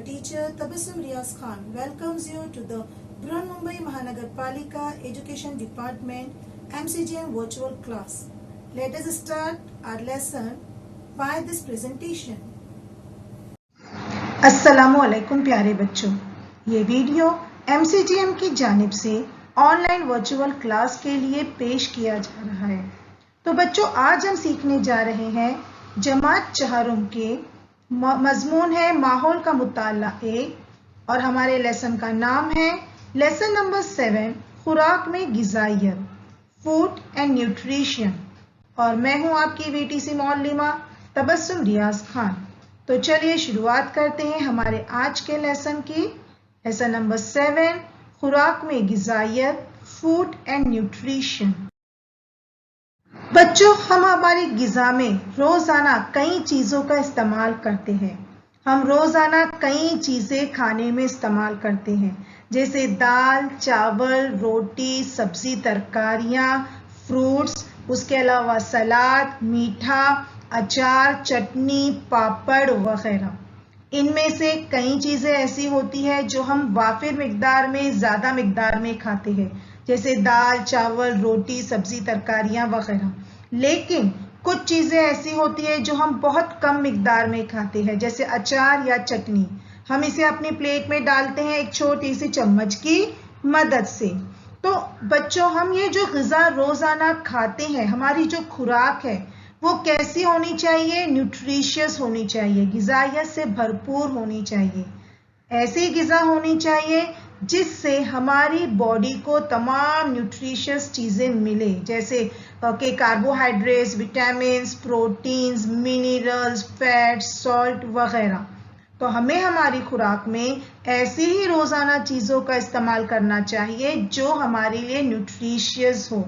teacher Tabassum Riaz Khan welcomes you to the Brihanmumbai Mahanagarpalika Education Department MCGM virtual class. Let us start our lesson by this presentation. अस्सलामुअलैकुम प्यारे बच्चों, ये video MCGM की जानिब से online virtual class के लिए पेश किया जा रहा है। तो बच्चों, आज हम सीखने जा रहे हैं जमात चहारुम के मजमून है माहौल का मुताला 1 और हमारे लेसन का नाम है लेसन नंबर 7 खुराक में गिज़ाइयत, फूड एंड न्यूट्रिशन। और मैं हूं आपकी VTC मौलिमा तबस्सुम रियाज खान। तो चलिए शुरुआत करते हैं हमारे आज के लेसन की। लेसन नंबर 7 खुराक में गिज़ाइयत, फूड एंड न्यूट्रिशन। बच्चों, हम हमारी गिज़ा में रोजाना कई चीजों का इस्तेमाल करते हैं। हम रोजाना कई चीजें खाने में इस्तेमाल करते हैं, जैसे दाल, चावल, रोटी, सब्जी, तरकारियां, फ्रूट्स, उसके अलावा सलाद, मीठा, अचार, चटनी, पापड़ वगैरह। इनमें से कई चीजें ऐसी होती है जो हम वाफिर मिकदार में, ज्यादा मिकदार में खाते हैं, जैसे दाल, चावल, रोटी, सब्जी, तरकारियां वगैरह। लेकिन कुछ चीजें ऐसी होती है जो हम बहुत कम मिकदार में खाते हैं, जैसे अचार या चटनी। हम इसे अपनी प्लेट में डालते हैं एक छोटी सी चम्मच की मदद से। तो बच्चों, हम ये जो ग़िज़ा रोजाना खाते हैं, हमारी जो खुराक है वो कैसी होनी चाहिए? न्यूट्रिशियस होनी चाहिए, ग़िज़ाइयत से भरपूर होनी चाहिए। ऐसी ग़िज़ा होनी चाहिए जिससे हमारी बॉडी को तमाम न्यूट्रिशियस चीज़ें मिले, जैसे कि carbohydrates, vitamins, proteins, minerals, fats, salt वगैरह। तो हमें हमारी खुराक में ऐसी ही रोज़ाना चीज़ों का इस्तेमाल करना चाहिए जो हमारे लिए न्यूट्रिशियस हो।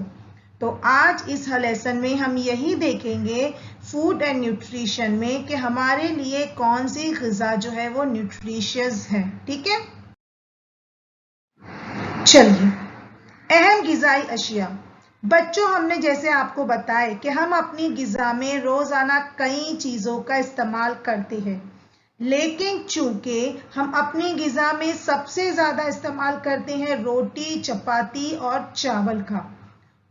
तो आज इस लेसन में हम यही देखेंगे फूड एंड न्यूट्रिशन में कि हमारे लिए कौन सी ग़िज़ा जो है वो न्यूट्रिशियस है। ठीक है, चलिए। अहम ग़िज़ाई अशिया। बच्चों, हमने जैसे आपको बताया कि हम अपनी ग़िज़ा में रोज़ाना कई चीज़ों का इस्तेमाल करते हैं, लेकिन चूंकि हम अपनी ग़िज़ा में सबसे ज़्यादा इस्तेमाल करते हैं रोटी, चपाती और चावल का।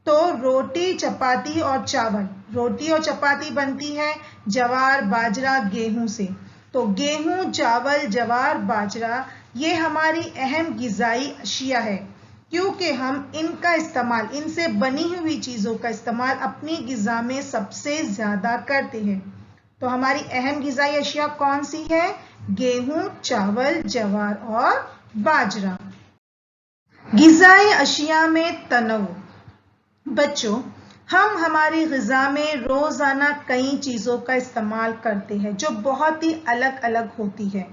तो रोटी, चपाती और चावल, रोटी और चपाती बनती है जवार, बाजरा, गेहूं से। तो गेहूं, चावल, जवार, बाजरा ये हमारी अहम ग़िज़ाई अशिया है, क्योंकि हम इनका इस्तेमाल, इनसे बनी हुई चीज़ों का इस्तेमाल अपनी ग़िज़ा में सबसे ज़्यादा करते हैं। तो हमारी अहम ग़िज़ाई अशिया कौन सी है? गेहूं, चावल, जवार और बाजरा। ग़िज़ाई अशिया में तनव। बच्चों, हम हमारी ग़िज़ा में रोज़ाना कई चीज़ों का इस्तेमाल करते हैं जो बहुत ही अलग अलग होती है।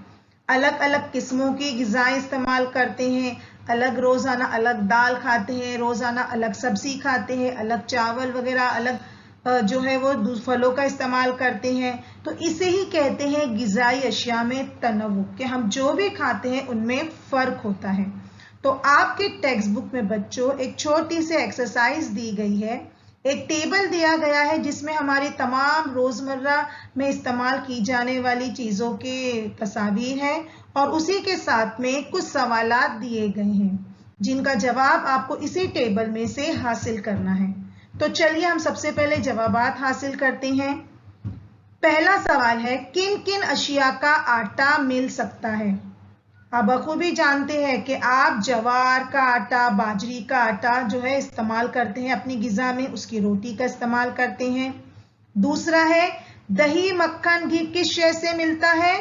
अलग अलग किस्मों की ग़िज़ाएं इस्तेमाल करते हैं। अलग रोज़ाना अलग दाल खाते हैं, रोज़ाना अलग सब्ज़ी खाते हैं, अलग चावल वगैरह, अलग जो है वो फलों का इस्तेमाल करते हैं। तो इसे ही कहते हैं ग़िज़ाई अशिया में तनव्वु, कि हम जो भी खाते हैं उनमें फ़र्क होता है। तो आपके टेक्स्ट बुक में बच्चों एक छोटी सी एक्सरसाइज दी गई है, एक टेबल दिया गया है जिसमें हमारी तमाम रोजमर्रा में इस्तेमाल की जाने वाली चीजों के तस्वीर है और उसी के साथ में कुछ सवालात दिए गए हैं जिनका जवाब आपको इसी टेबल में से हासिल करना है। तो चलिए हम सबसे पहले जवाबात हासिल करते हैं। पहला सवाल है, किन किन अशिया का आटा मिल सकता है? आप बखूबी जानते हैं कि आप जवार का आटा, बाजरी का आटा जो है इस्तेमाल करते हैं अपनी ग़िज़ा में, उसकी रोटी का इस्तेमाल करते हैं। दूसरा है, दही, मक्खन, घी किस शय से मिलता है?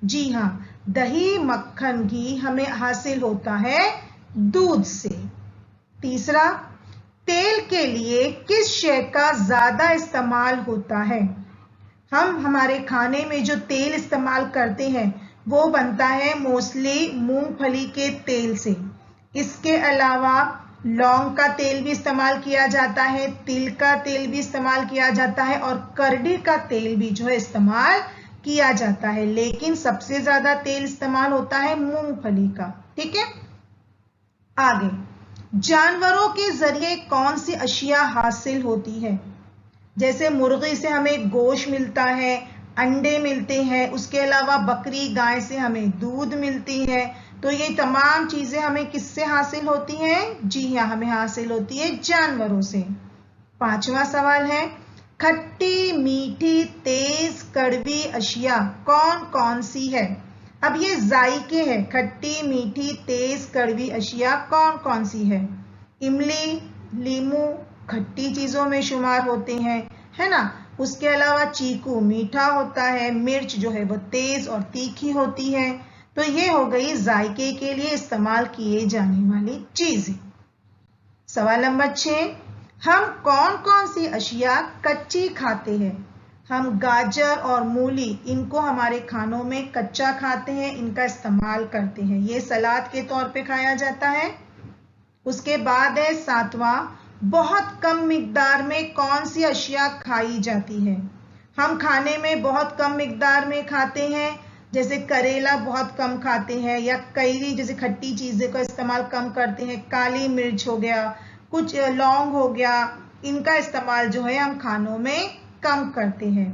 जी हाँ, दही, मक्खन, घी हमें हासिल होता है दूध से। तीसरा, तेल के लिए किस शय का ज्यादा इस्तेमाल होता है? हम हमारे खाने में जो तेल इस्तेमाल करते हैं वो बनता है मोस्टली मूंगफली के तेल से। इसके अलावा लौंग का तेल भी इस्तेमाल किया जाता है, तिल का तेल भी इस्तेमाल किया जाता है और करडी का तेल भी जो है इस्तेमाल किया जाता है, लेकिन सबसे ज्यादा तेल इस्तेमाल होता है मूंगफली का। ठीक है, आगे, जानवरों के जरिए कौन सी अशिया हासिल होती है? जैसे मुर्गी से हमें गोश्त मिलता है, अंडे मिलते हैं, उसके अलावा बकरी गाय से हमें दूध मिलती है। तो ये तमाम चीजें हमें किससे हासिल होती हैं? जी हाँ, हमें हासिल होती है जानवरों से। 5वां सवाल है, खट्टी मीठी तेज कड़वी अशिया कौन कौन सी है? अब ये जायके है, खट्टी मीठी तेज कड़वी अशिया कौन कौन सी है? इमली, लीमू खट्टी चीजों में शुमार होते हैं, है ना। उसके अलावा चीकू मीठा होता है, मिर्च जो है वो तेज और तीखी होती है। तो ये हो गई जायके के लिए इस्तेमाल किए जाने वाली चीजें। सवाल नंबर 6, हम कौन कौन सी अशिया कच्ची खाते हैं? हम गाजर और मूली, इनको हमारे खानों में कच्चा खाते हैं, इनका इस्तेमाल करते हैं, ये सलाद के तौर पे खाया जाता है। उसके बाद है 7वां, बहुत कम मिकदार में कौन सी अशिया खाई जाती है? हम खाने में बहुत कम मिकदार में खाते हैं, जैसे करेला बहुत कम खाते हैं, या कैरी जैसे खट्टी चीजें का इस्तेमाल कम करते हैं, काली मिर्च हो गया, कुछ लौंग हो गया, इनका इस्तेमाल जो है हम खानों में कम करते हैं।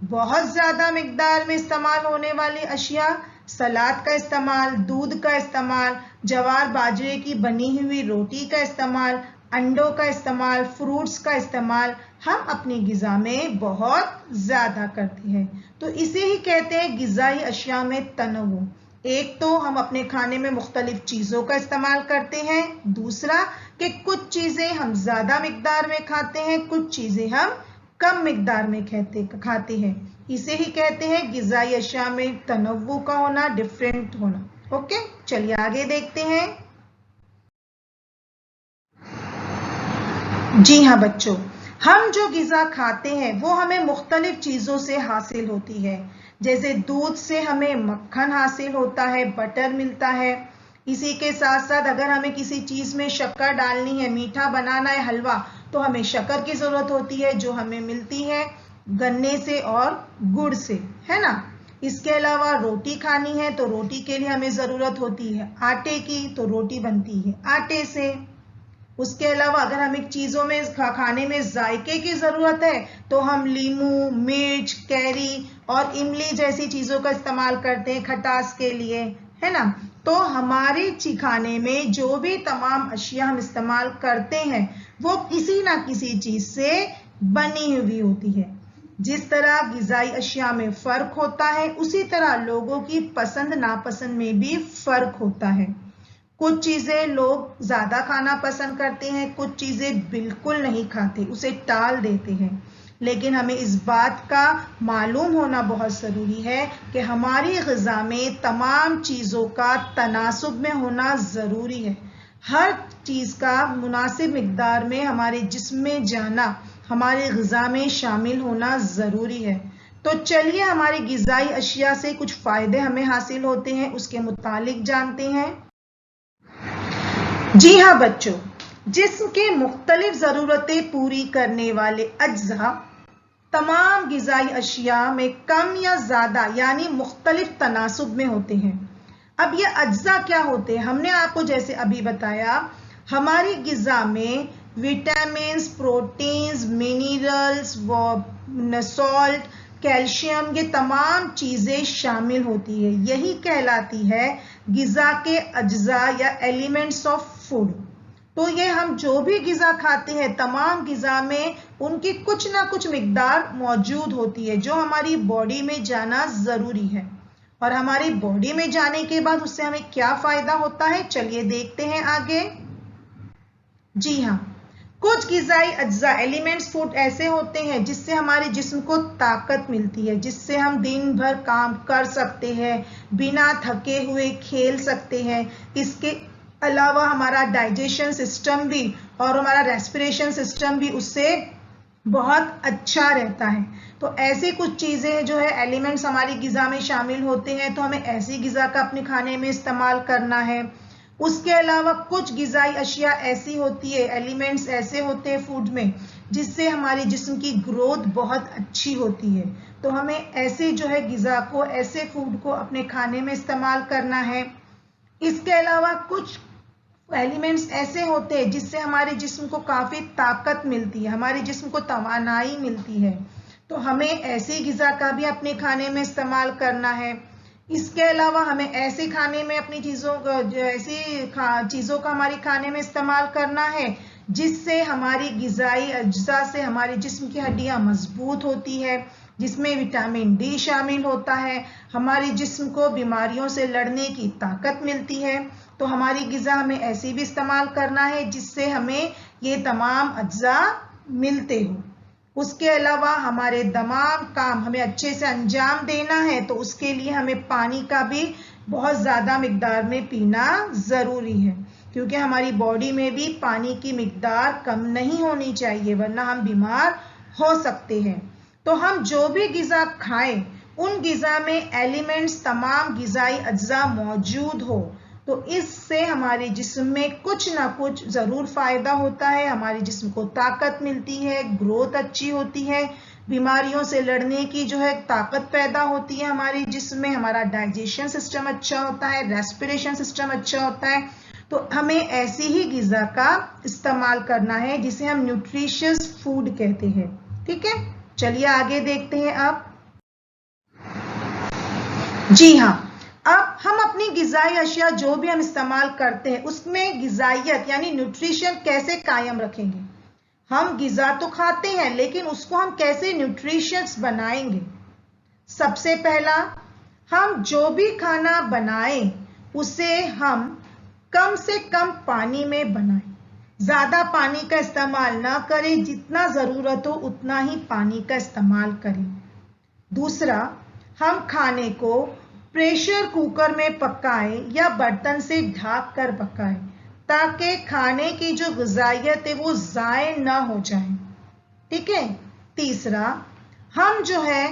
बहुत ज्यादा मिकदार में इस्तेमाल होने वाली अशिया, सलाद का इस्तेमाल, दूध का इस्तेमाल, जवार बाजरे की बनी हुई रोटी का इस्तेमाल, अंडों का इस्तेमाल, फ्रूट्स का इस्तेमाल हम अपनी गिजा में बहुत ज्यादा करते हैं। तो इसे ही कहते हैं गिजाई अशिया में तनव्वु। एक तो हम अपने खाने में मुख्तलिफ चीजों का इस्तेमाल करते हैं, दूसरा कि कुछ चीजें हम ज्यादा मिकदार में खाते हैं, कुछ चीजें हम कम मिकदार में खाते हैं। इसे ही कहते हैं गिजाई अशिया में तनव्वु का होना, डिफरेंट होना। ओके, चलिए आगे देखते हैं। जी हाँ बच्चों, हम जो गिजा खाते हैं वो हमें मुख्तलिफ चीजों से हासिल होती है। जैसे दूध से हमें मक्खन हासिल होता है, बटर मिलता है। इसी के साथ साथ अगर हमें किसी चीज में शक्कर डालनी है, मीठा बनाना है हलवा, तो हमें शक्कर की जरूरत होती है, जो हमें मिलती है गन्ने से और गुड़ से, है ना। इसके अलावा रोटी खानी है तो रोटी के लिए हमें जरूरत होती है आटे की, तो रोटी बनती है आटे से। उसके अलावा अगर हमें चीजों में खाने में जायके की जरूरत है तो हम लीमू, मिर्च, कैरी और इमली जैसी चीजों का इस्तेमाल करते हैं खटास के लिए, है ना। तो हमारे खाने में जो भी तमाम अशिया हम इस्तेमाल करते हैं वो किसी ना किसी चीज से बनी हुई होती है। जिस तरह गिजाई अशिया में फर्क होता है, उसी तरह लोगों की पसंद नापसंद में भी फर्क होता है। कुछ चीजें लोग ज्यादा खाना पसंद करते हैं, कुछ चीजें बिल्कुल नहीं खाते, उसे टाल देते हैं। लेकिन हमें इस बात का मालूम होना बहुत जरूरी है कि हमारी ग़िज़ा में तमाम चीजों का तनासुब में होना जरूरी है। हर चीज का मुनासिब मिकदार में हमारे जिस्म में जाना, हमारे ग़िज़ा में शामिल होना जरूरी है। तो चलिए हमारी गिज़ाई अशिया से कुछ फायदे हमें हासिल होते हैं, उसके मुतालिक जानते हैं। जी हाँ बच्चों, जिस्म के मुख्तलिफ जरूरतें पूरी करने वाले अज्जा तमाम गिज़ाई अशिया में कम या ज्यादा यानी मुख्तलिफ तनासुब में होते हैं। अब ये अज्जा क्या होते हैं? हमने आपको जैसे अभी बताया, हमारी गिज़ा में vitamins, proteins, minerals, salt, calcium, ये तमाम चीजें शामिल होती है। यही कहलाती है गिज़ा के अज्जा या एलिमेंट्स ऑफ फूड। तो ये हम जो भी गिज़ा खाते हैं, तमाम गिज़ा में उनकी कुछ ना कुछ मिकदार मौजूद होती है जो हमारी बॉडी में जाना जरूरी है। और हमारी बॉडी में जाने के बाद उससे हमें क्या फायदा होता है, चलिए देखते हैं आगे। जी हाँ, कुछ गिज़ाई अज्जा एलिमेंट्स फूड ऐसे होते हैं जिससे हमारे जिस्म को ताकत मिलती है, जिससे हम दिन भर काम कर सकते हैं, बिना थके हुए खेल सकते हैं। इसके अलावा हमारा डाइजेशन सिस्टम भी और हमारा रेस्पिरेशन सिस्टम भी उससे बहुत अच्छा रहता है। तो ऐसी कुछ चीजें जो है एलिमेंट्स हमारी गिज़ा में शामिल होते हैं, तो हमें ऐसी गिज़ा का अपने खाने में इस्तेमाल करना है। उसके अलावा कुछ गिज़ाई अशिया ऐसी होती है, एलिमेंट्स ऐसे होते हैं फूड में जिससे हमारे जिस्म की ग्रोथ बहुत अच्छी होती है। तो हमें ऐसे जो है गिज़ा को, ऐसे फूड को अपने खाने में इस्तेमाल करना है। इसके अलावा कुछ एलिमेंट्स ऐसे होते हैं जिससे हमारे जिस्म को काफी ताकत मिलती है, हमारे जिस्म को तवानाई मिलती है। तो हमें ऐसी غذا का भी अपने खाने में इस्तेमाल करना है। इसके अलावा हमें ऐसे खाने में अपनी चीज़ों का हमारे खाने में इस्तेमाल करना है जिससे हमारी ग़िज़ाई अज्जा से हमारे जिस्म की हड्डियाँ मजबूत होती है, जिसमें विटामिन डी शामिल होता है, हमारे जिस्म को बीमारियों से लड़ने की ताकत मिलती है। तो हमारी ग़िज़ा हमें ऐसी भी इस्तेमाल करना है जिससे हमें ये तमाम अज्जा मिलते हो। उसके अलावा हमारे तमाम काम हमें अच्छे से अंजाम देना है तो उसके लिए हमें पानी का भी बहुत ज़्यादा मिकदार में पीना ज़रूरी है, क्योंकि हमारी बॉडी में भी पानी की मिकदार कम नहीं होनी चाहिए वरना हम बीमार हो सकते हैं। तो हम जो भी ग़िज़ा खाएं उन ग़िज़ा में एलिमेंट्स तमाम ग़िज़ाई अज्जा मौजूद हो, तो इससे हमारे जिस्म में कुछ ना कुछ ज़रूर फ़ायदा होता है। हमारे जिस्म को ताकत मिलती है, ग्रोथ अच्छी होती है, बीमारियों से लड़ने की जो है ताकत पैदा होती है हमारे जिस्म में, हमारा डाइजेशन सिस्टम अच्छा होता है, रेस्पिरेशन सिस्टम अच्छा होता है। तो हमें ऐसी ही ग़िज़ा का इस्तेमाल करना है जिसे हम न्यूट्रिशियस फूड कहते हैं। ठीक है, चलिए आगे देखते हैं। अब जी हाँ, अब हम अपनी ग़िज़ाई अशिया जो भी हम इस्तेमाल करते हैं उसमें ग़िज़ाइयत यानी न्यूट्रिशन कैसे कायम रखेंगे। हम ग़िज़ा तो खाते हैं लेकिन उसको हम कैसे न्यूट्रिशियस बनाएंगे। सबसे पहला, हम जो भी खाना बनाएं उसे हम कम से कम पानी में बनाएं, ज़्यादा पानी का इस्तेमाल ना करें, जितना ज़रूरत हो उतना ही पानी का इस्तेमाल करें। दूसरा, हम खाने को प्रेशर कुकर में पकाएं या बर्तन से ढक कर पकाएं ताकि खाने की जो ग़िज़ाइयत है वो ज़ाय ना हो जाए। ठीक है। तीसरा, हम जो है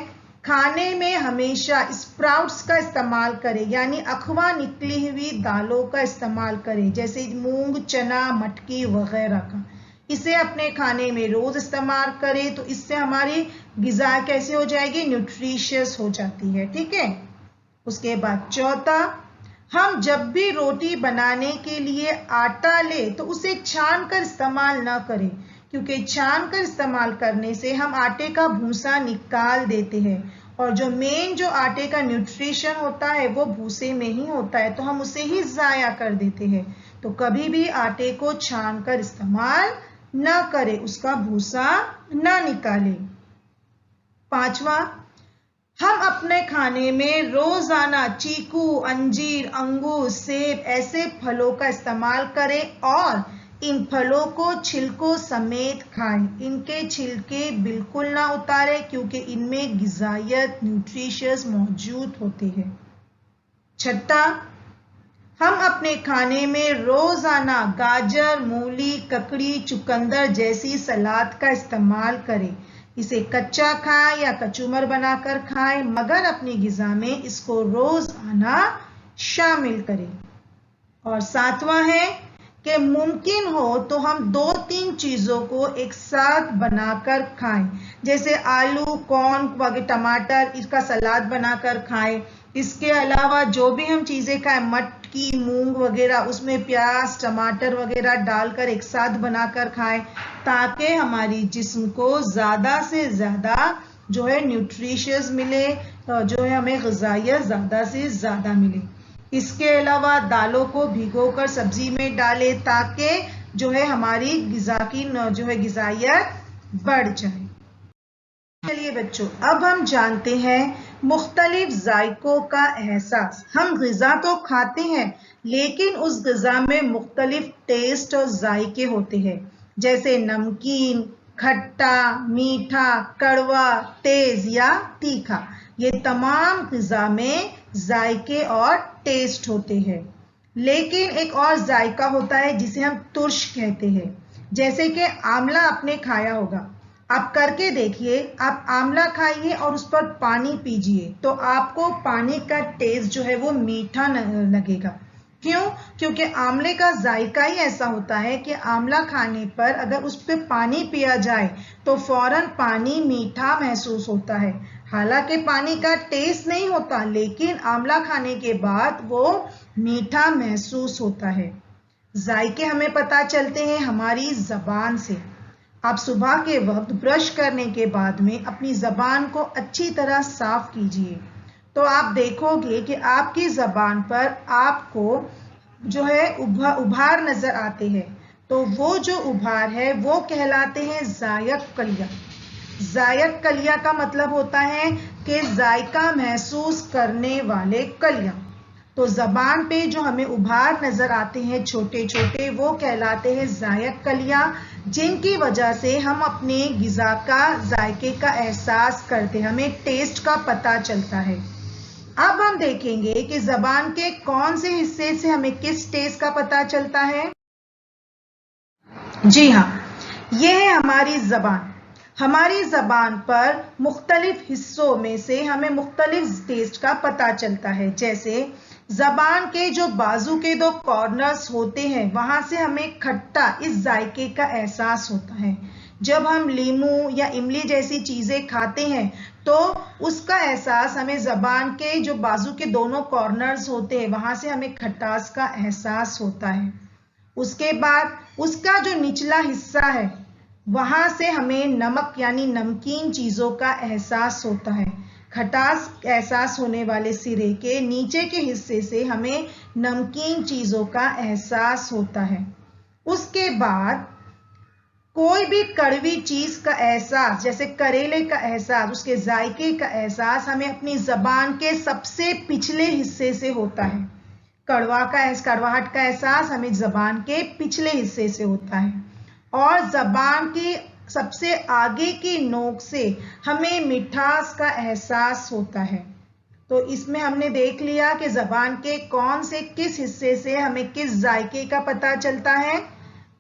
खाने में हमेशा स्प्राउट्स का इस्तेमाल करें यानी अखवा निकली हुई दालों का इस्तेमाल करें, जैसे मूंग, चना, मटकी वगैरह का। इसे अपने खाने में रोज़ इस्तेमाल करें तो इससे हमारी ग़िज़ा कैसे हो जाएगी, न्यूट्रिशियस हो जाती है। ठीक है। उसके बाद चौथा, हम जब भी रोटी बनाने के लिए आटा ले तो उसे छान कर इस्तेमाल ना करें, क्योंकि छान कर इस्तेमाल करने से हम आटे का भूसा निकाल देते हैं और जो मेन जो आटे का न्यूट्रिशन होता है वो भूसे में ही होता है, तो हम उसे ही ज़ाया कर देते हैं। तो कभी भी आटे को छान कर इस्तेमाल ना करें, उसका भूसा ना निकालें। पांचवा, हम अपने खाने में रोजाना चीकू, अंजीर, अंगूर, सेब ऐसे फलों का इस्तेमाल करें और इन फलों को छिलकों समेत खाएं। इनके छिलके बिल्कुल ना उतारें क्योंकि इनमें ग़िज़ाइयत, न्यूट्रिशियस मौजूद होते हैं। छठा, हम अपने खाने में रोजाना गाजर, मूली, ककड़ी, चुकंदर जैसी सलाद का इस्तेमाल करें। इसे कच्चा खाएं या कचूमर बनाकर खाएं, मगर अपनी ग़िज़ा में इसको रोजाना शामिल करें। और सातवां है कि मुमकिन हो तो हम 2-3 चीज़ों को एक साथ बनाकर खाएं, जैसे आलू, कॉर्न, टमाटर, इसका सलाद बनाकर खाएं। इसके अलावा जो भी हम चीज़ें खाएं, मटकी, मूंग वगैरह, उसमें प्याज, टमाटर वगैरह डालकर एक साथ बनाकर खाएं ताकि हमारी जिस्म को ज़्यादा से ज़्यादा जो है न्यूट्रिशियस मिले, जो है हमें ग़िज़ाइयत ज़्यादा से ज़्यादा मिले। इसके अलावा दालों को भिगोकर सब्जी में डालें ताकि जो है हमारी ग़िज़ा की जो है ग़िज़ाइयत बढ़ जाए। चलिए बच्चों, अब हम जानते हैं मुख्तलिफ जायकों का एहसास। हम ग़िज़ा तो खाते हैं लेकिन उस ग़िज़ा में मुख्तलिफ टेस्ट और जायके होते हैं, जैसे नमकीन, खट्टा, मीठा, कड़वा, तेज या तीखा। ये तमाम ग़िज़ा में जायके और टेस्ट होते हैं। लेकिन एक और जायका होता है जिसे हम तुर्श कहते हैं, जैसे कि आंवला आपने खाया होगा। आप करके देखिए, आप आंवला खाइए और उस पर पानी पीजिए तो आपको पानी का टेस्ट जो है वो मीठा लगेगा। क्यों? क्योंकि आंवले का जायका ही ऐसा होता है कि आंवला खाने पर अगर उस पर पानी पिया जाए तो फौरन पानी मीठा महसूस होता है। हालांकि पानी का टेस्ट नहीं होता लेकिन आंवला खाने के बाद वो मीठा महसूस होता है। जायके हमें पता चलते हैं हमारी ज़बान से। آپ صبح کے وقت برش کرنے کے بعد میں اپنی زبان کو اچھی طرح صاف کیجیے تو آپ دیکھو گے کہ آپ کی زبان پر آپ کو جو ہے ابھار نظر آتے ہیں. تو وہ جو ابھار ہے وہ کہلاتے ہیں ذائق کلیہ. ذائق کلیہ کا مطلب ہوتا ہے کہ ذائقہ محسوس کرنے والے کلیہ. تو زبان پہ جو ہمیں ابھار نظر آتے ہیں چھوٹے چھوٹے وہ کہلاتے ہیں ذائق کلیہ، جن کی وجہ سے ہم اپنے غذا کا ذائقے کا احساس کرتے ہیں، ہمیں ٹیسٹ کا پتہ چلتا ہے. اب ہم دیکھیں گے کہ زبان کے کون سے حصے سے ہمیں کس ٹیسٹ کا پتہ چلتا ہے. جی ہاں، یہ ہے ہماری زبان. ہماری زبان پر مختلف حصوں میں سے ہمیں مختلف ٹیسٹ کا پتہ چلتا ہے. جیسے زبان کے جو بازو کے دو کارنرز ہوتے ہیں وہاں سے ہمیں کھٹا اس ذائقے کا احساس ہوتا ہے. جب ہم لیمو یا املی جیسی چیزیں کھاتے ہیں تو اس کا احساس ہمیں زبان کے جو بازو کے دونوں کارنرز ہوتے ہیں وہاں سے ہمیں کھٹاس کا احساس ہوتا ہے. اس کے بعد اس کا جو نچلا حصہ ہے وہاں سے ہمیں نمک یعنی نمکین چیزوں کا احساس ہوتا ہے. کھٹاس احساس ہونے والے سرے کے نیچے کے حصے سے ہمیں نمکین چیزوں کا احساس ہوتا ہے. اس کے بعد کوئی بھی کڑوی چیز کا احساس جیسے کریلے کا احساس، اس کے ذائقے کا احساس ہمیں اپنی زبان کے سب سے پچھلے حصے سے ہوتا ہے. کڑواہٹ کا احساس ہمیں زبان کے پچھلے حصے سے ہوتا ہے. اور زبان کی سب سے آگے کی نوک سے ہمیں مٹھاس کا احساس ہوتا ہے. تو اس میں ہم نے دیکھ لیا کہ زبان کے کون سے کس حصے سے ہمیں کس ذائقے کا پتہ چلتا ہے.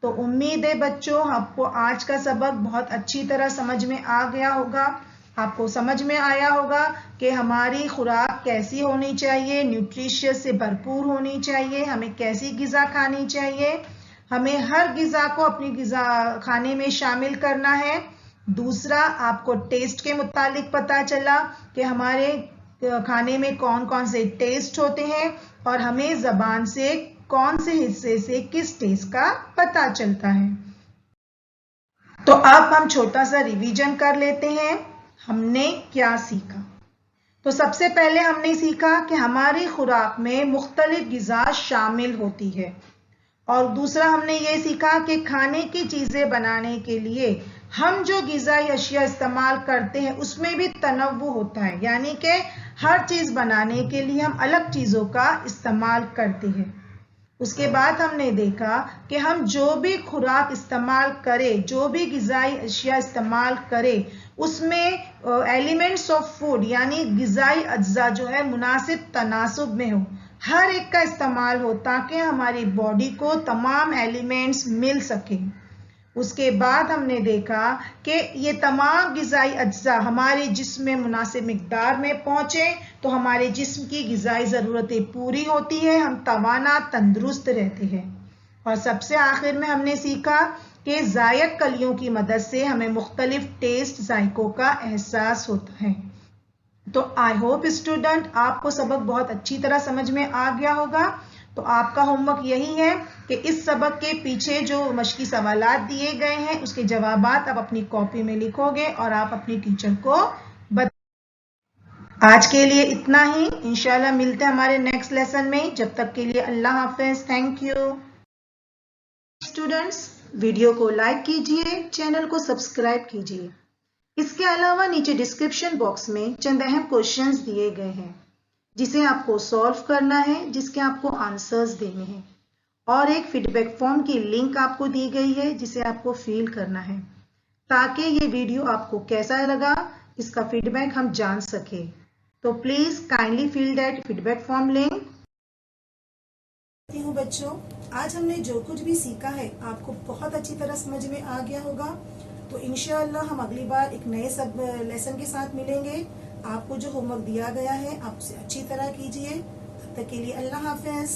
تو امید ہے بچوں آپ کو آج کا سبق بہت اچھی طرح سمجھ میں آ گیا ہوگا. آپ کو سمجھ میں آیا ہوگا کہ ہماری خوراک کیسی ہونی چاہیے، نیوٹریشس سے بھرپور ہونی چاہیے، ہمیں کیسی غذا کھانی چاہیے. ہمیں ہر غذا کو اپنی غذا کھانے میں شامل کرنا ہے. دوسرا، آپ کو ٹیسٹ کے متعلق پتہ چلا کہ ہمارے کھانے میں کون کون سے ٹیسٹ ہوتے ہیں اور ہمیں زبان سے کون سے حصے سے کس ٹیسٹ کا پتہ چلتا ہے. تو اب ہم چھوٹا سا ریویژن کر لیتے ہیں ہم نے کیا سیکھا. تو سب سے پہلے ہم نے سیکھا کہ ہماری خوراک میں مختلف غذا شامل ہوتی ہے. اور دوسرا ہم نے یہ سیکھا کہ کھانے کی چیزیں بنانے کے لیے ہم جو غذائی اشیاء استعمال کرتے ہیں اس میں بھی تنوع ہوتا ہے، یعنی کہ ہر چیز بنانے کے لیے ہم الگ چیزوں کا استعمال کرتے ہیں. اس کے بعد ہم نے دیکھا کہ ہم جو بھی خوراک استعمال کریں، جو بھی غذائی اشیاء استعمال کریں اس میں ایلیمنٹس آف فوڈ یعنی غذائی اجزاء جو ہے مناسب تناسب میں ہو، ہر ایک کا استعمال ہو تاکہ ہماری باڈی کو تمام ایلیمنٹس مل سکیں. اس کے بعد ہم نے دیکھا کہ یہ تمام غذائی اجزاء ہمارے جسم میں مناسب مقدار میں پہنچے تو ہمارے جسم کی غذائی ضرورتیں پوری ہوتی ہے، ہم توانا تندرست رہتے ہیں. اور سب سے آخر میں ہم نے سیکھا کہ ذائق کلیوں کی مدد سے ہمیں مختلف ٹیسٹ ذائقوں کا احساس ہوتا ہے. تو آئی ہوپ اسٹوڈنٹ آپ کو سبق بہت اچھی طرح سمجھ میں آ گیا ہوگا. تو آپ کا ہوم ورک یہی ہے کہ اس سبق کے پیچھے جو مشقی سوالات دیے گئے ہیں اس کے جوابات آپ اپنی کاپی میں لکھو گے اور آپ اپنی ٹیچر کو آج کے لیے اتنا ہی. انشاءاللہ ملتے ہیں ہمارے نیکسٹ لیسن میں. جب تک کے لیے اللہ حافظ. Thank you students. ویڈیو کو لائک کیجیے، چینل کو سبسکرائب کیجیے. اس کے علاوہ نیچے ڈسکرپشن باکس میں چند اہم کوشچنز دیے گئے ہیں جسے آپ کو سالو کرنا ہے، جس کے آپ کو آنسرز دینے ہیں، اور ایک فیڈ بیک فارم کی لنک آپ کو دی گئی ہے جسے آپ کو فل کرنا ہے تاکہ یہ ویڈیو آپ کو کیسا لگا اس کا فیڈ بیک ہم جان سکیں. تو please kindly fill that feedback form link. بچوں آج ہم نے جو کچھ بھی سیکھا ہے آپ کو بہت اچھی طرح سمجھ میں آ گیا ہوگا. تو انشاءاللہ ہم اگلی بار ایک نئے لیسن کے ساتھ ملیں گے. آپ کو جو ہوم ورک دیا گیا ہے آپ اسے اچھی طرح کیجیے. تب تک کے لیے اللہ حافظ.